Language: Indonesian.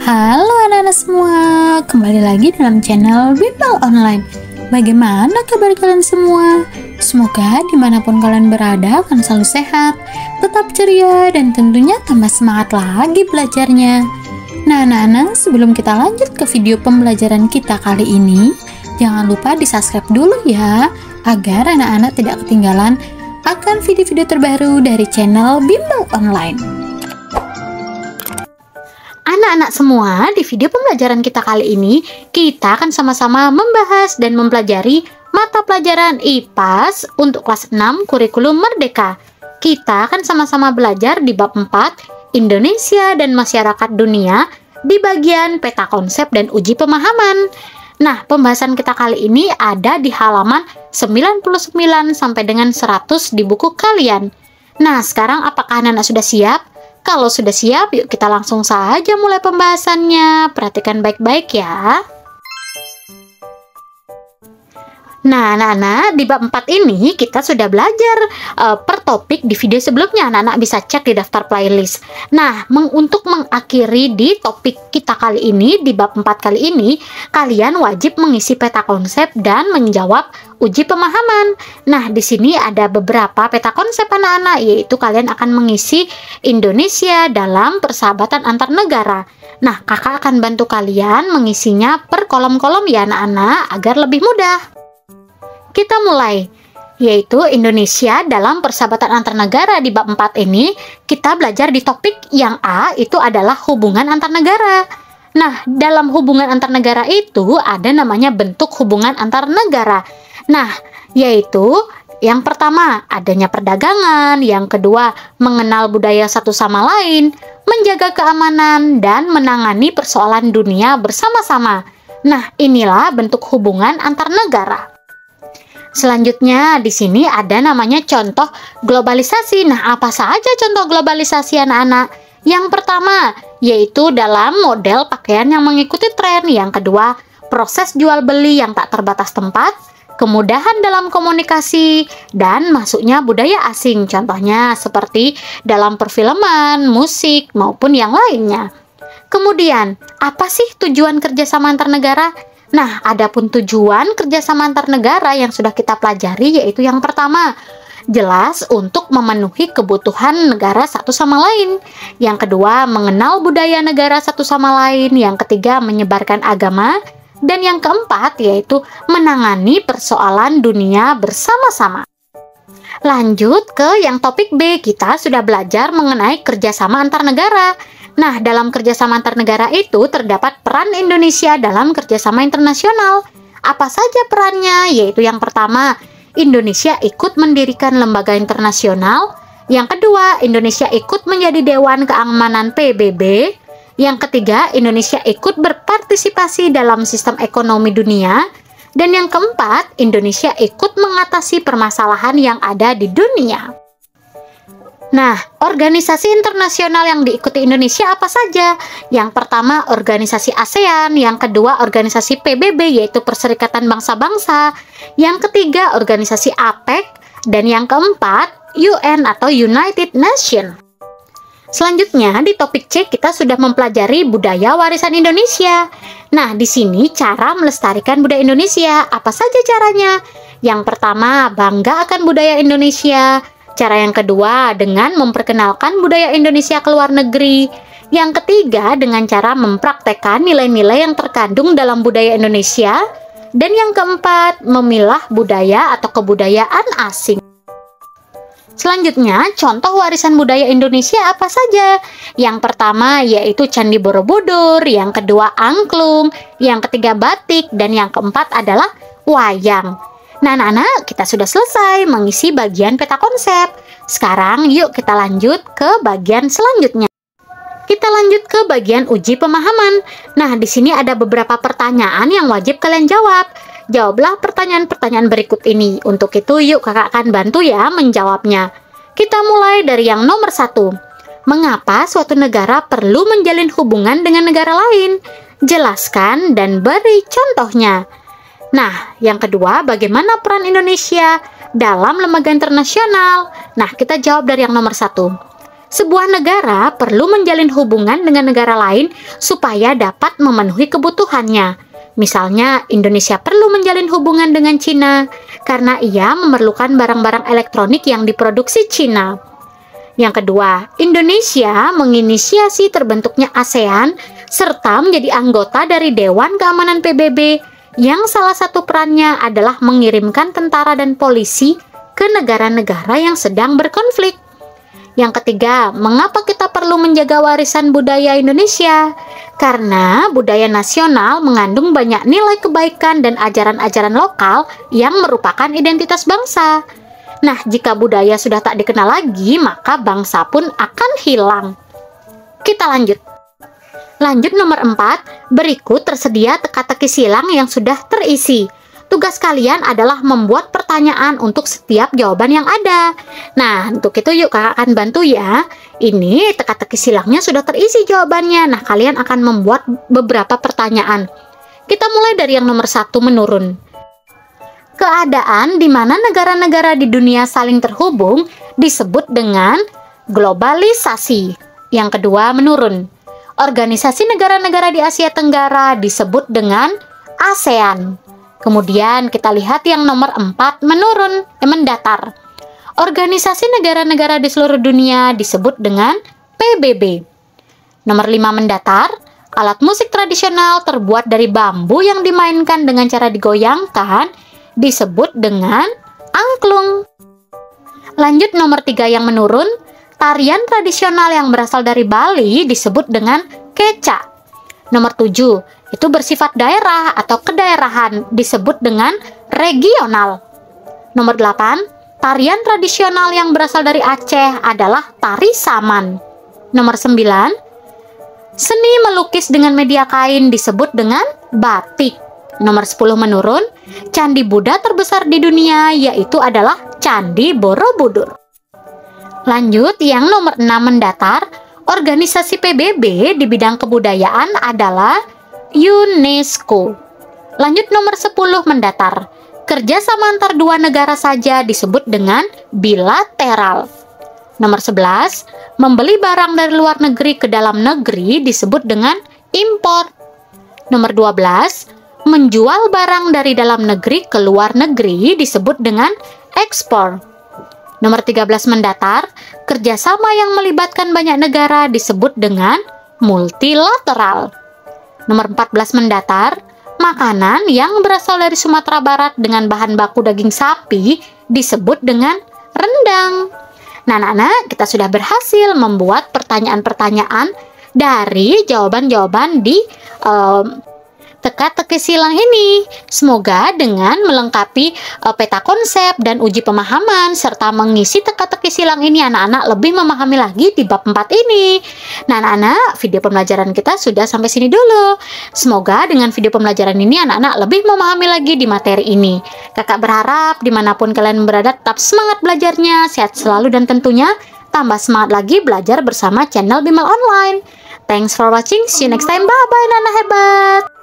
Halo anak-anak semua, kembali lagi dalam channel Bimbel Online. Bagaimana kabar kalian semua? Semoga dimanapun kalian berada akan selalu sehat, tetap ceria, dan tentunya tambah semangat lagi belajarnya. Nah anak-anak, sebelum kita lanjut ke video pembelajaran kita kali ini, jangan lupa di subscribe dulu ya, agar anak-anak tidak ketinggalan akan video-video terbaru dari channel Bimbel Online. Anak-anak semua, di video pembelajaran kita kali ini, kita akan sama-sama membahas dan mempelajari mata pelajaran IPAS untuk kelas 6 kurikulum Merdeka. Kita akan sama-sama belajar di bab 4, Indonesia dan Masyarakat Dunia, di bagian peta konsep dan uji pemahaman. Nah, pembahasan kita kali ini ada di halaman 99 sampai dengan 100 di buku kalian. Nah, sekarang apakah anak-anak sudah siap? Kalau sudah siap, yuk kita langsung saja mulai pembahasannya. Perhatikan baik-baik ya. Nah, anak-anak, di bab 4 ini kita sudah belajar per topik di video sebelumnya. Anak-anak bisa cek di daftar playlist. Nah, untuk mengakhiri di topik kita kali ini, di bab 4 kali ini, kalian wajib mengisi peta konsep dan menjawab uji pemahaman. Nah, di sini ada beberapa peta konsep anak-anak, yaitu kalian akan mengisi Indonesia dalam persahabatan antar negara. Nah, kakak akan bantu kalian mengisinya per kolom-kolom ya anak-anak, agar lebih mudah. Kita mulai, yaitu Indonesia dalam persahabatan antar negara. Di bab 4 ini, kita belajar di topik yang A, itu adalah hubungan antar negara. Nah, dalam hubungan antar negara itu ada namanya bentuk hubungan antar negara. Nah, yaitu yang pertama, adanya perdagangan, yang kedua, mengenal budaya satu sama lain, menjaga keamanan, dan menangani persoalan dunia bersama-sama. Nah, inilah bentuk hubungan antar negara. Selanjutnya, di sini ada namanya contoh globalisasi. Nah, apa saja contoh globalisasi anak-anak? Yang pertama, yaitu dalam model pakaian yang mengikuti tren. Yang kedua, proses jual beli yang tak terbatas tempat, kemudahan dalam komunikasi, dan masuknya budaya asing. Contohnya seperti dalam perfilman, musik, maupun yang lainnya. Kemudian, apa sih tujuan kerjasama antar negara? Nah, adapun tujuan kerjasama antar negara yang sudah kita pelajari, yaitu yang pertama, jelas untuk memenuhi kebutuhan negara satu sama lain. Yang kedua, mengenal budaya negara satu sama lain. Yang ketiga, menyebarkan agama. Dan yang keempat, yaitu menangani persoalan dunia bersama-sama. Lanjut ke yang topik B, kita sudah belajar mengenai kerjasama antar negara. Nah, dalam kerjasama antar negara itu terdapat peran Indonesia dalam kerjasama internasional. Apa saja perannya? Yaitu yang pertama, Indonesia ikut mendirikan lembaga internasional. Yang kedua, Indonesia ikut menjadi Dewan Keamanan PBB. Yang ketiga, Indonesia ikut berpartisipasi dalam sistem ekonomi dunia. Dan yang keempat, Indonesia ikut mengatasi permasalahan yang ada di dunia. Nah, organisasi internasional yang diikuti Indonesia apa saja? Yang pertama, organisasi ASEAN. Yang kedua, organisasi PBB, yaitu Perserikatan Bangsa-Bangsa. Yang ketiga, organisasi APEC. Dan yang keempat, UN atau United Nations. Selanjutnya, di topik C kita sudah mempelajari budaya warisan Indonesia. Nah, di sini cara melestarikan budaya Indonesia. Apa saja caranya? Yang pertama, bangga akan budaya Indonesia. Cara yang kedua, dengan memperkenalkan budaya Indonesia ke luar negeri. Yang ketiga, dengan cara mempraktekkan nilai-nilai yang terkandung dalam budaya Indonesia. Dan yang keempat, memilah budaya atau kebudayaan asing. Selanjutnya, contoh warisan budaya Indonesia apa saja? Yang pertama yaitu Candi Borobudur, yang kedua angklung, yang ketiga batik, dan yang keempat adalah wayang. Nah, anak-anak, kita sudah selesai mengisi bagian peta konsep. Sekarang yuk kita lanjut ke bagian selanjutnya. Kita lanjut ke bagian uji pemahaman. Nah, di sini ada beberapa pertanyaan yang wajib kalian jawab. Jawablah pertanyaan-pertanyaan berikut ini. Untuk itu, yuk kakak akan bantu ya menjawabnya. Kita mulai dari yang nomor 1. Mengapa suatu negara perlu menjalin hubungan dengan negara lain? Jelaskan dan beri contohnya. Nah, yang kedua, bagaimana peran Indonesia dalam lembaga internasional? Nah, kita jawab dari yang nomor 1. Sebuah negara perlu menjalin hubungan dengan negara lain supaya dapat memenuhi kebutuhannya. Misalnya, Indonesia perlu menjalin hubungan dengan Cina karena ia memerlukan barang-barang elektronik yang diproduksi Cina. Yang kedua, Indonesia menginisiasi terbentuknya ASEAN serta menjadi anggota dari Dewan Keamanan PBB yang salah satu perannya adalah mengirimkan tentara dan polisi ke negara-negara yang sedang berkonflik. Yang ketiga, mengapa kita perlu menjaga warisan budaya Indonesia? Karena budaya nasional mengandung banyak nilai kebaikan dan ajaran-ajaran lokal yang merupakan identitas bangsa. Nah, jika budaya sudah tak dikenal lagi, maka bangsa pun akan hilang. Kita lanjut. Lanjut nomor 4, berikut tersedia teka-teki silang yang sudah terisi. Tugas kalian adalah membuat pertanyaan untuk setiap jawaban yang ada. Nah, untuk itu yuk kakak akan bantu ya. Ini teka-teki silangnya sudah terisi jawabannya. Nah, kalian akan membuat beberapa pertanyaan. Kita mulai dari yang nomor 1, menurun. Keadaan di mana negara-negara di dunia saling terhubung disebut dengan globalisasi. Yang kedua, menurun. Organisasi negara-negara di Asia Tenggara disebut dengan ASEAN. Kemudian kita lihat yang nomor 4, menurun, mendatar. Organisasi negara-negara di seluruh dunia disebut dengan PBB. Nomor 5, mendatar. Alat musik tradisional terbuat dari bambu yang dimainkan dengan cara digoyangkan disebut dengan angklung. Lanjut nomor 3 yang menurun. Tarian tradisional yang berasal dari Bali disebut dengan keca. Nomor 7, itu bersifat daerah atau kedaerahan disebut dengan regional. Nomor 8, tarian tradisional yang berasal dari Aceh adalah tari saman. Nomor 9, seni melukis dengan media kain disebut dengan batik. Nomor 10, menurun. Candi Buddha terbesar di dunia yaitu adalah Candi Borobudur. Lanjut yang nomor 6, mendatar. Organisasi PBB di bidang kebudayaan adalah UNESCO. Lanjut nomor 10, mendatar. Kerjasama antar dua negara saja disebut dengan bilateral. Nomor 11, membeli barang dari luar negeri ke dalam negeri disebut dengan impor. Nomor 12, menjual barang dari dalam negeri ke luar negeri disebut dengan ekspor. Nomor 13, mendatar. Kerjasama yang melibatkan banyak negara disebut dengan multilateral. Nomor 14, mendatar. Makanan yang berasal dari Sumatera Barat dengan bahan baku daging sapi disebut dengan rendang. Nah, anak-anak, kita sudah berhasil membuat pertanyaan-pertanyaan dari jawaban-jawaban di teka-teki silang ini. Semoga dengan melengkapi peta konsep dan uji pemahaman serta mengisi teka-teki silang ini, anak-anak lebih memahami lagi di bab 4 ini. Nah, anak-anak, video pembelajaran kita sudah sampai sini dulu. Semoga dengan video pembelajaran ini anak-anak lebih memahami lagi di materi ini. Kakak berharap dimanapun kalian berada tetap semangat belajarnya, sehat selalu, dan tentunya tambah semangat lagi belajar bersama channel Bimal Online. Thanks for watching. See you next time. Bye-bye, Nana hebat.